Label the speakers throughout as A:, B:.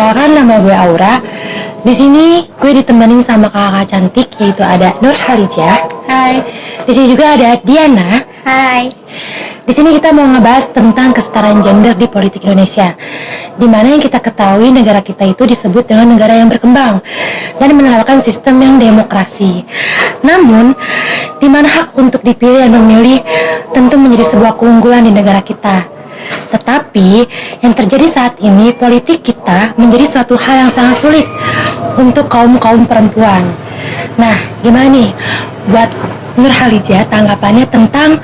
A: Perkenalkan, nama gue Aura. Di sini gue ditemenin sama kakak cantik, yaitu ada Nur Halijah.
B: Hai.
A: Di sini juga ada Diana.
B: Hai.
A: Di sini kita mau ngebahas tentang kesetaraan gender di politik Indonesia, di mana yang kita ketahui negara kita itu disebut dengan negara yang berkembang dan menerapkan sistem yang demokrasi. Namun, di mana hak untuk dipilih dan memilih tentu menjadi sebuah keunggulan di negara kita. Tetapi yang terjadi saat ini, politik kita menjadi suatu hal yang sangat sulit untuk kaum-kaum perempuan. Nah, gimana nih buat Nur Halijah tanggapannya tentang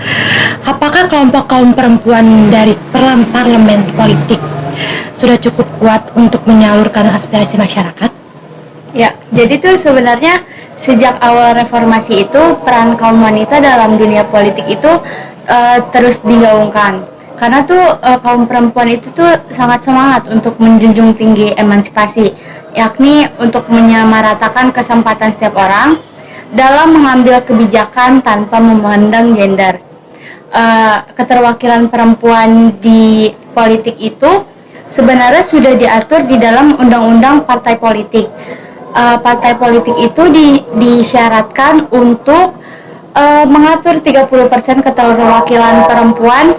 A: apakah kelompok kaum perempuan dari parlemen politik sudah cukup kuat untuk menyalurkan aspirasi masyarakat?
B: Ya, jadi tuh sebenarnya sejak awal reformasi itu peran kaum wanita dalam dunia politik itu terus digaungkan. Karena tuh kaum perempuan itu tuh sangat semangat untuk menjunjung tinggi emansipasi, yakni untuk menyamaratakan kesempatan setiap orang dalam mengambil kebijakan tanpa memandang gender. Keterwakilan perempuan di politik itu sebenarnya sudah diatur di dalam undang-undang partai politik. Partai politik itu disyaratkan untuk mengatur 30% keterwakilan perempuan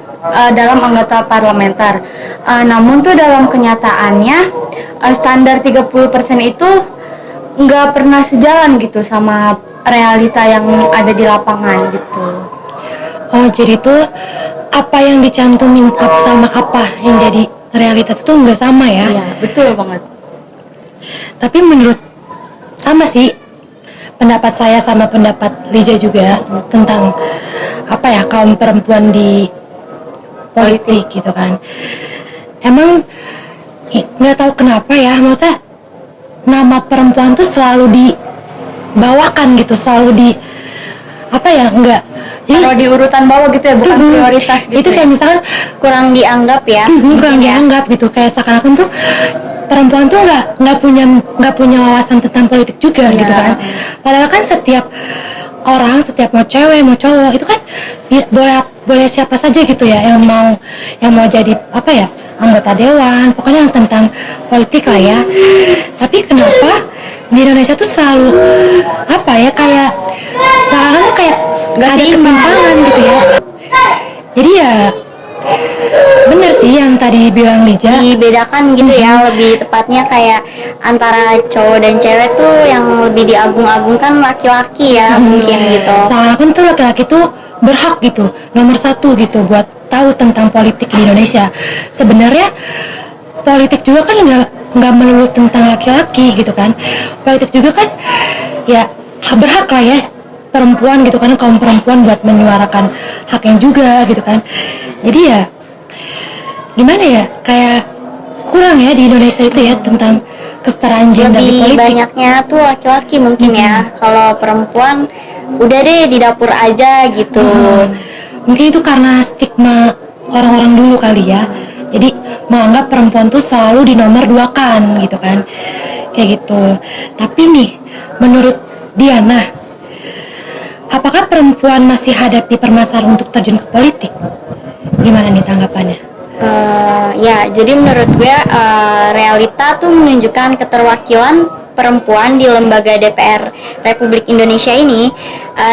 B: dalam anggota parlementer. Namun tuh dalam kenyataannya standar 30% itu nggak pernah sejalan gitu sama realita yang ada di lapangan gitu.
A: Oh, jadi tuh apa yang dicantumin sama apa yang jadi realitas itu nggak sama ya?
B: Iya, betul banget.
A: Tapi menurut sama sih pendapat saya sama pendapat Lija juga tentang apa ya kaum perempuan di politik gitu kan. Emang nggak tahu kenapa ya, maksudnya nama perempuan tuh selalu dibawakan gitu, selalu di apa ya, enggak
B: Kalau di urutan bawah gitu ya, bukan prioritas gitu.
A: Itu kayak misalkan
B: kurang dianggap ya.
A: Kurang dianggap gitu, kayak seakan-akan tuh perempuan tuh nggak punya wawasan tentang politik juga gitu kan. Padahal kan setiap orang, setiap mau cewek mau cowok itu kan boleh siapa saja gitu ya yang mau jadi apa ya, anggota dewan, pokoknya yang tentang politik lah ya. Tapi kenapa di Indonesia tuh selalu apa ya, kayak seakan tuh kayak ada ketimpangan gitu ya. Jadi ya bener sih yang tadi bilang Lija,
B: dibedakan gitu ya, lebih tepatnya kayak antara cowok dan cewek tuh yang lebih diagung-agungkan laki-laki ya, mungkin gitu.
A: seakan-akan tuh laki-laki tuh berhak gitu, nomor satu gitu buat tahu tentang politik di Indonesia. Sebenarnya politik juga kan nggak melulu tentang laki-laki gitu kan. Politik juga kan ya berhak lah ya perempuan gitu kan, kaum perempuan buat menyuarakan haknya juga gitu kan. Jadi ya gimana ya, kayak kurang ya di Indonesia itu ya tentang kesetaraan gender di
B: Lebih
A: politik.
B: banyaknya tuh laki-laki mungkin ya. Kalau perempuan udah deh di dapur aja gitu.
A: Mungkin itu karena stigma orang-orang dulu kali ya. Jadi menganggap perempuan tuh selalu dinomor duakan gitu kan, kayak gitu. Tapi nih, menurut Diana, apakah perempuan masih hadapi permasalahan untuk terjun ke politik? Gimana nih tanggapannya?
B: Ya, jadi menurut gue realita tuh menunjukkan keterwakilan perempuan di lembaga DPR Republik Indonesia ini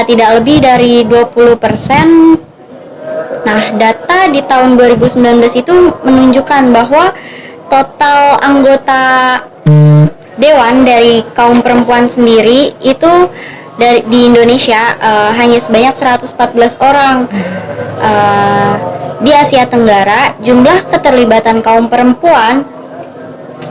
B: tidak lebih dari 20%. Nah, data di tahun 2019 itu menunjukkan bahwa total anggota dewan dari kaum perempuan sendiri itu di Indonesia hanya sebanyak 114 orang. Di Asia Tenggara, jumlah keterlibatan kaum perempuan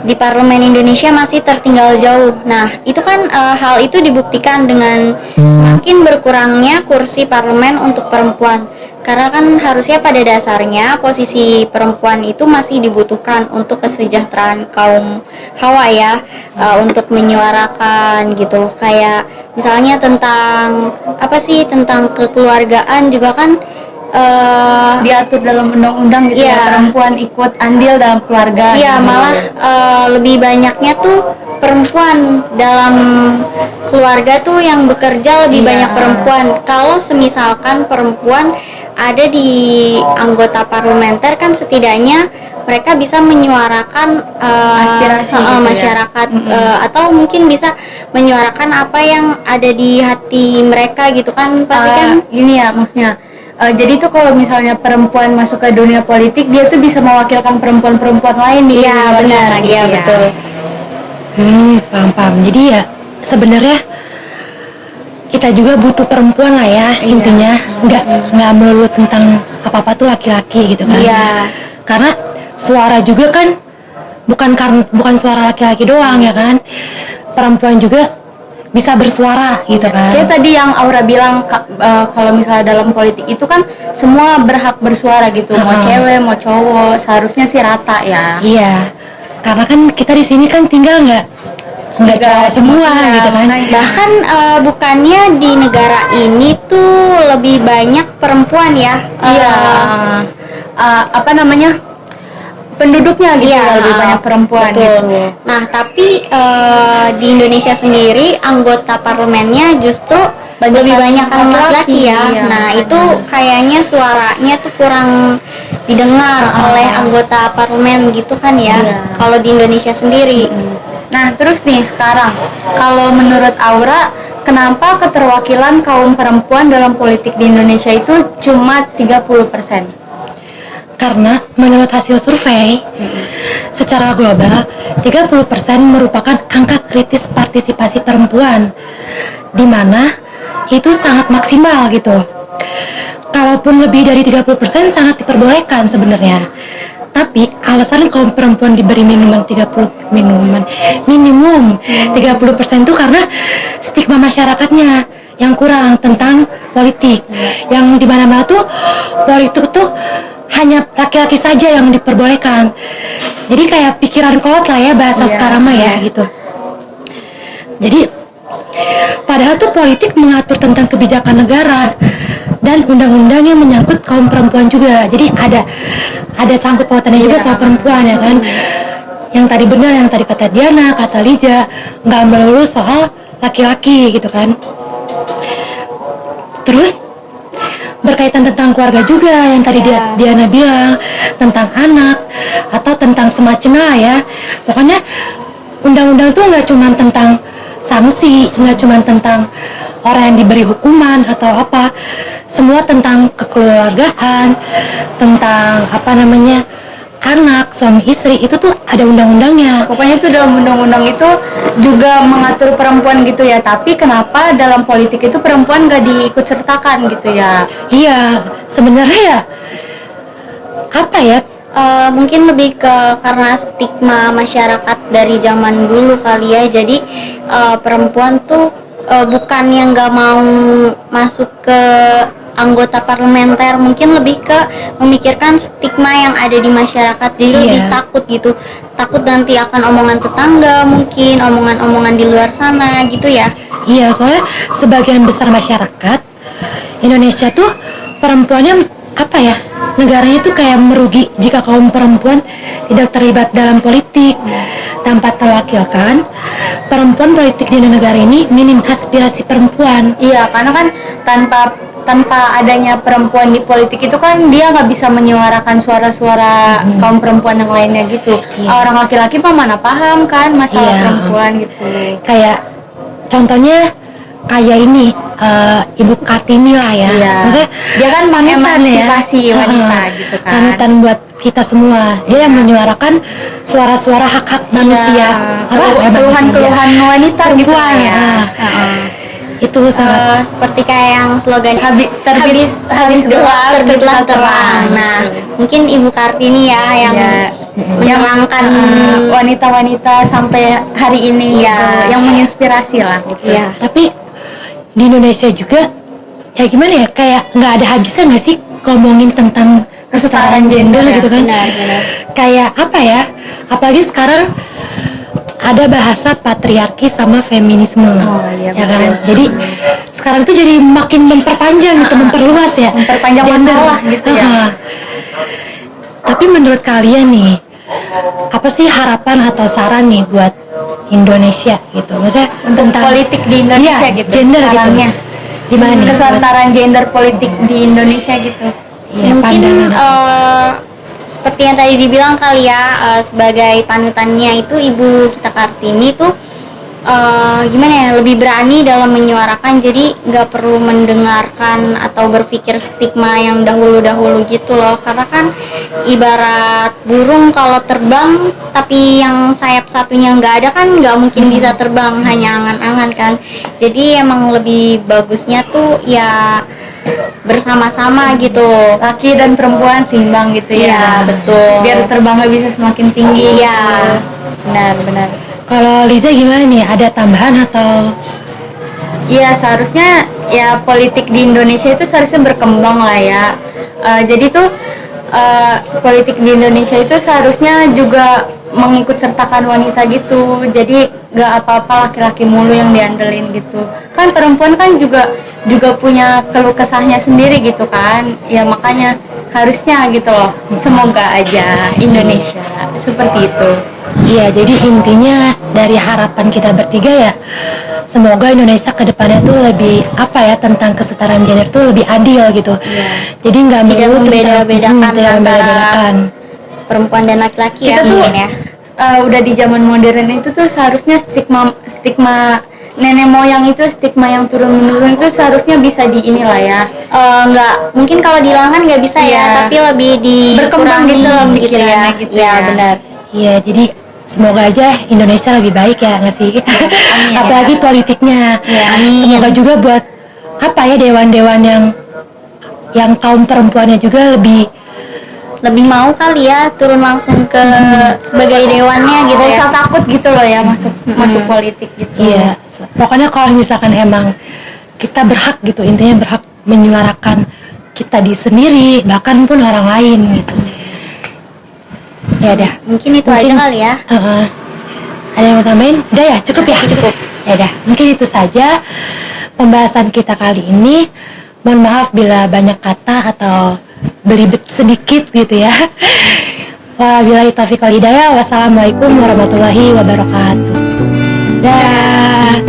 B: di parlemen Indonesia masih tertinggal jauh. Nah, itu kan hal itu dibuktikan dengan semakin berkurangnya kursi parlemen untuk perempuan. Karena kan harusnya pada dasarnya posisi perempuan itu masih dibutuhkan untuk kesejahteraan kaum hawa ya, untuk menyuarakan gitu. Kayak misalnya tentang apa sih, tentang kekeluargaan juga kan diatur dalam undang-undang gitu ya, perempuan ikut andil dalam keluarga. Iya, gitu. Malah lebih banyaknya tuh perempuan dalam keluarga tuh yang bekerja lebih banyak perempuan. Kalau semisalkan perempuan ada di anggota parlementer kan setidaknya
C: mereka bisa menyuarakan
B: Aspirasi gitu ya.
C: masyarakat, atau mungkin bisa menyuarakan apa yang ada di hati mereka gitu kan, pasti kan.
B: Gini ya maksudnya. Jadi tuh kalau misalnya perempuan masuk ke dunia politik, dia tuh bisa mewakilkan perempuan-perempuan lain di
C: Iya
B: luar
C: benar,
B: sana gitu
C: iya
B: ya.
C: betul.
A: Paham. Jadi ya sebenarnya kita juga butuh perempuan lah ya, intinya nggak melulu tentang apa-apa tuh laki-laki gitu kan.
C: Iya.
A: Karena suara juga kan bukan suara laki-laki doang ya kan, perempuan juga bisa bersuara gitu kan.
B: Kayak tadi yang Aura bilang kalau misalnya dalam politik itu kan semua berhak bersuara gitu, mau cewek mau cowok, seharusnya sih rata ya.
A: Iya, karena kan kita di sini kan tinggal nggak cowok semua gitu kan.
C: Bahkan bukannya di negara ini tuh lebih banyak perempuan ya.
B: Iya. Apa namanya? Penduduknya gitu
C: Iya,
B: ya, lebih banyak perempuan
C: betul.
B: gitu.
C: Nah, tapi di Indonesia sendiri anggota parlemennya justru lebih banyak laki-laki ya.
B: Iya.
C: Nah, itu kayaknya suaranya tuh kurang didengar oleh anggota parlemen gitu kan ya.
B: Iya.
C: Kalau di Indonesia sendiri.
B: Nah, terus nih sekarang, kalau menurut Aura, kenapa keterwakilan kaum perempuan dalam politik di Indonesia itu cuma 30%?
A: Karena menurut hasil survei secara global 30% merupakan angka kritis partisipasi perempuan, di mana itu sangat maksimal gitu. Kalaupun lebih dari 30% sangat diperbolehkan sebenarnya. Tapi alasan kaum perempuan diberi minimum 30% itu karena stigma masyarakatnya yang kurang tentang politik. Yang dimana-mana tuh politik tuh hanya laki-laki saja yang diperbolehkan. Jadi kayak pikiran kolot lah ya bahasa sekarang mah ya gitu. Jadi padahal tuh politik mengatur tentang kebijakan negara dan undang-undang yang menyangkut kaum perempuan juga. Jadi ada sangkut pautannya juga sama perempuan ya kan. Yang tadi benar, yang tadi kata Diana, kata Lija, nggak melulu soal laki-laki gitu kan. Terus berkaitan tentang keluarga juga yang tadi Diana bilang tentang anak atau tentang semacamnya lah ya. Pokoknya undang-undang tuh nggak cuma tentang sanksi, nggak cuma tentang orang yang diberi hukuman atau apa, semua tentang kekeluargaan, tentang apa namanya anak, suami istri, itu tuh ada undang-undangnya.
B: Pokoknya itu dalam undang-undang itu juga mengatur perempuan gitu ya. Tapi kenapa dalam politik itu perempuan gak diikut sertakan gitu ya?
A: Iya, sebenarnya ya apa ya?
C: Mungkin lebih ke karena stigma masyarakat dari zaman dulu kali ya. Jadi perempuan tuh bukan yang nggak mau masuk ke anggota parlementer, mungkin lebih ke memikirkan stigma yang ada di masyarakat. Jadi lebih takut gitu, takut nanti akan omongan tetangga, mungkin omongan-omongan di luar sana gitu ya.
A: Iya, soalnya sebagian besar masyarakat Indonesia tuh perempuannya apa ya, negaranya tuh kayak merugi jika kaum perempuan tidak terlibat dalam politik. Tanpa terwakilkan, perempuan politik di negara ini minim aspirasi perempuan.
B: Iya, karena kan tanpa adanya perempuan di politik itu kan dia nggak bisa menyuarakan suara-suara kaum perempuan yang lainnya gitu. Orang laki-laki mah mana paham kan masalah perempuan gitu.
A: Kayak contohnya kayak ini Ibu Kartini lah ya. Maksudnya
B: dia kan emansipasi wanita gitu kan.
A: Panutan buat kita semua. Dia yang menyuarakan suara-suara hak-hak manusia.
B: Keluhan-keluhan wanita
A: perempuan
B: gitu ya.
A: Itu sangat
C: seperti kayak yang slogan
B: habis gelap
C: terbitlah terang. Nah, mungkin Ibu Kartini ya yang menerangkan
B: wanita-wanita sampai hari ini gitu, yang menginspirasi lah gitu.
C: Ya.
A: Tapi di Indonesia juga ya gimana ya, kayak nggak ada habisnya nggak sih ngomongin tentang kesetaraan gender gitu kan.
C: Benar.
A: Kayak apa ya, apalagi sekarang ada bahasa patriarki sama feminisme, ya kan. Jadi sekarang itu jadi makin memperpanjang gitu, memperluas ya,
B: memperpanjang masalah gitu ya.
A: Tapi menurut kalian nih, apa sih harapan atau saran nih buat Indonesia gitu, maksudnya
B: untuk
A: tentang
B: politik di Indonesia gitu,
A: gender
B: sarannya
A: gitu, gimana nih
B: kesetaraan gender politik di Indonesia gitu?
A: ya,
C: mungkin seperti yang tadi dibilang kali ya, sebagai panutannya itu Ibu kita Kartini tuh gimana ya, lebih berani dalam menyuarakan, jadi nggak perlu mendengarkan atau berpikir stigma yang dahulu-dahulu gitu loh, karena kan ibarat burung kalau terbang tapi yang sayap satunya nggak ada kan nggak mungkin bisa terbang, hanya angan-angan kan. Jadi emang lebih bagusnya tuh ya bersama-sama gitu.
B: Laki dan perempuan seimbang gitu ya.
C: Iya, betul.
B: Biar terbangnya bisa semakin tinggi.
C: Iya, benar-benar.
A: Kalau Liza gimana nih? Ada tambahan atau?
B: Iya, seharusnya ya politik di Indonesia itu seharusnya berkembang lah ya. Jadi tuh politik di Indonesia itu seharusnya juga mengikut sertakan wanita gitu. Jadi gak apa-apa laki-laki mulu yang diandelin gitu. Kan perempuan kan juga punya keluh kesahnya sendiri gitu kan. Ya makanya harusnya gitu loh. Semoga aja Indonesia seperti itu.
A: Iya, jadi intinya dari harapan kita bertiga ya, semoga Indonesia ke depannya tuh lebih apa ya, tentang kesetaraan gender tuh lebih adil gitu. Jadi nggak
C: Tidak
A: melulu
C: membeda-bedakan
A: tidak
C: antara
A: membeda-bedakan.
C: perempuan dan laki-laki ya
B: Kita tuh
C: mungkin ya.
B: udah di zaman modern itu tuh seharusnya stigma nenek moyang itu, stigma yang turun menurun itu seharusnya bisa di inilah ya.
C: Nggak mungkin kalau dihilangkan nggak bisa
B: Iya.
C: ya, tapi lebih
B: Berkembang
C: dikurangi
B: gitu loh
C: gitu ya.
B: pikirannya gitu
C: Iya,
B: ya.
C: benar.
A: Iya, jadi semoga aja Indonesia lebih baik ya, nggak sih?
B: Amin.
A: Apalagi politiknya.
C: Ya, amin.
A: Semoga juga buat apa ya, dewan-dewan yang kaum perempuannya juga
C: Lebih mau kali ya turun langsung ke sebagai dewannya gitu
B: Gak
C: ya.
B: usah takut gitu loh ya masuk politik gitu.
A: iya. Pokoknya kalau misalkan emang kita berhak gitu, intinya berhak menyuarakan kita di sendiri, bahkan pun orang lain gitu. Ya dah.
C: Mungkin itu aja kali ya.
A: Ada yang mau tambahin? Udah ya, cukup ya? Cukup. Ya dah, mungkin itu saja pembahasan kita kali ini. Mohon maaf bila banyak kata atau belibet sedikit gitu ya. Wabillahi taufiq wal hidayah. Wassalamualaikum warahmatullahi wabarakatuh. Dah.